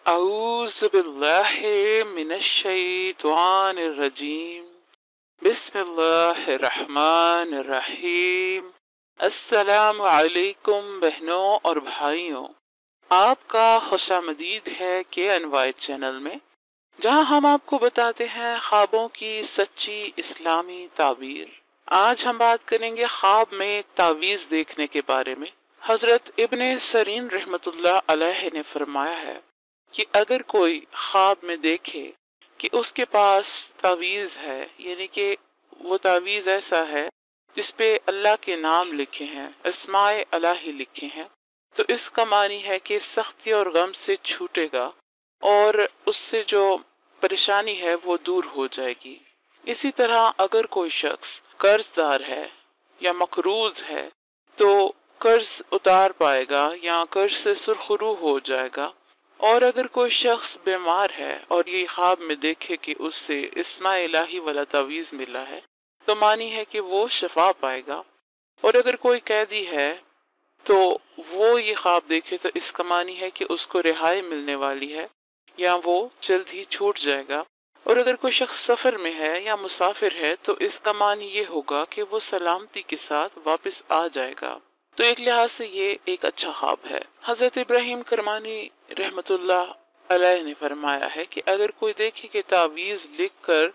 أعوذ بالله من الشيطان الرجيم بسم الله الرحمن الرحیم۔ السلام علیکم بہنوں اور بھائیوں، آپ کا خوش آمدید ہے کہ انوائٹ چینل میں، جہاں ہم آپ کو بتاتے ہیں خوابوں کی سچی اسلامی تعبیر۔ آج ہم بات کریں گے خواب میں تعویذ دیکھنے کے بارے میں۔ حضرت ابن سیرین رحمۃ اللہ علیہ نے فرمایا ہے کہ اگر کوئی خواب میں دیکھے کہ اس کے پاس تعویذ ہے، یعنی کہ وہ تعویذ ایسا ہے جس پہ اللہ کے نام لکھے ہیں، اسماء الہی لکھے ہیں، تو اس کا معنی ہے کہ سختی اور غم سے چھوٹے گا اور اس سے جو پریشانی ہے وہ دور ہو جائے گی۔ اسی طرح اگر کوئی شخص قرض دار ہے یا مقروض ہے تو قرض اتار پائے گا یا قرض سے سرخرو ہو جائے گا، اور اگر کوئی شخص بیمار ہے اور یہ خواب میں دیکھے کہ اس سے اسماء الہی والا تعویذ ملا ہے تو معنی ہے کہ وہ شفا پائے گا، اور اگر کوئی قیدی ہے تو وہ یہ خواب دیکھے تو اس کا معنی ہے کہ اس کو رہائی ملنے والی ہے یا وہ جلد ہی چھوٹ جائے گا، اور اگر کوئی شخص سفر میں ہے یا مسافر ہے تو اس کا معنی یہ ہوگا کہ وہ سلامتی کے ساتھ واپس آ جائے گا۔ تو ایک لحاظ سے یہ ایک اچھا خواب ہے۔ حضرت ابراہیم کرمانی رحمت اللہ علیہ نے فرمایا ہے کہ اگر کوئی دیکھے کہ تعویذ لکھ کر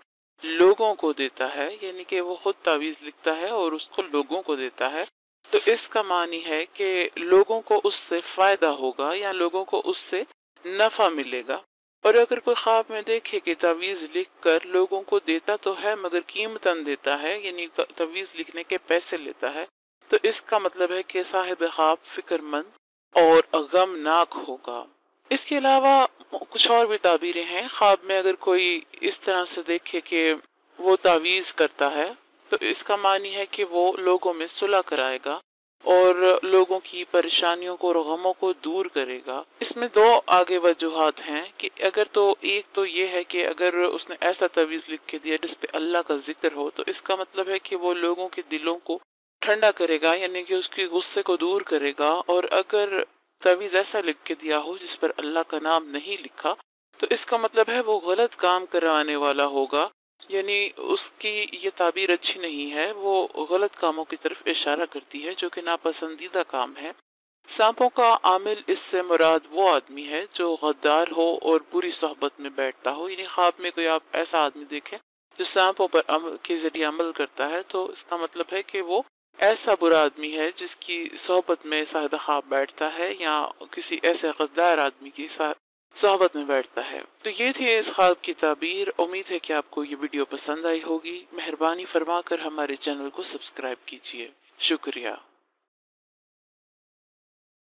لوگوں کو دیتا ہے، یعنی کہ وہ خود تعویذ لکھتا ہے اور اس کو لوگوں کو دیتا ہے، تو اس کا معنی ہے کہ لوگوں کو اس سے فائدہ ہوگا یا لوگوں کو اس سے نفع ملے گا۔ اور اگر کوئی خواب میں دیکھے کہ تعویذ لکھ کر لوگوں کو دیتا تو ہے مگر قیمتاً دیتا ہے، یعنی تعویذ لکھنے کے پیسے لیتا ہے، تو اس کا مطلب ہے کہ صاحب خواب فکر مند اور غمناک ہوگا۔ اس کے علاوہ کچھ اور بھی تعبیریں ہیں۔ خواب میں اگر کوئی اس طرح سے دیکھے کہ وہ تعویذ کرتا ہے تو اس کا معنی ہے کہ وہ لوگوں میں صلح کرائے گا اور لوگوں کی پریشانیوں کو اور غموں کو دور کرے گا۔ اس میں دو آگے وجوہات ہیں کہ اگر تو ایک تو یہ ہے کہ اگر اس نے ایسا تعویذ لکھ کے دیا جس پہ اللہ کا ذکر ہو تو اس کا مطلب ہے کہ وہ لوگوں کے دلوں کو ٹھنڈا کرے گا، یعنی کہ اس کی غصے کو دور کرے گا، اور اگر تعویذ ایسا لکھ کے دیا ہو جس پر اللہ کا نام نہیں لکھا تو اس کا مطلب ہے وہ غلط کام کرانے والا ہوگا، یعنی اس کی یہ تعبیر اچھی نہیں ہے، وہ غلط کاموں کی طرف اشارہ کرتی ہے جو کہ ناپسندیدہ کام ہے۔ سانپوں کا عامل اس سے مراد وہ آدمی ہے جو غدار ہو اور بری صحبت میں بیٹھتا ہو، یعنی خواب میں کوئی آپ ایسا آدمی دیکھیں جو سانپوں پر کے ذریعے عمل کرتا ہے تو اس کا مطلب ہے کہ وہ ایسا برا آدمی ہے جس کی صحبت میں صاحب خواب بیٹھتا ہے یا کسی ایسے غدار آدمی کی صحبت میں بیٹھتا ہے۔ تو یہ تھی اس خواب کی تعبیر۔ امید ہے کہ آپ کو یہ ویڈیو پسند آئی ہوگی۔ مہربانی فرما کر ہمارے چینل کو سبسکرائب کیجیے۔ شکریہ۔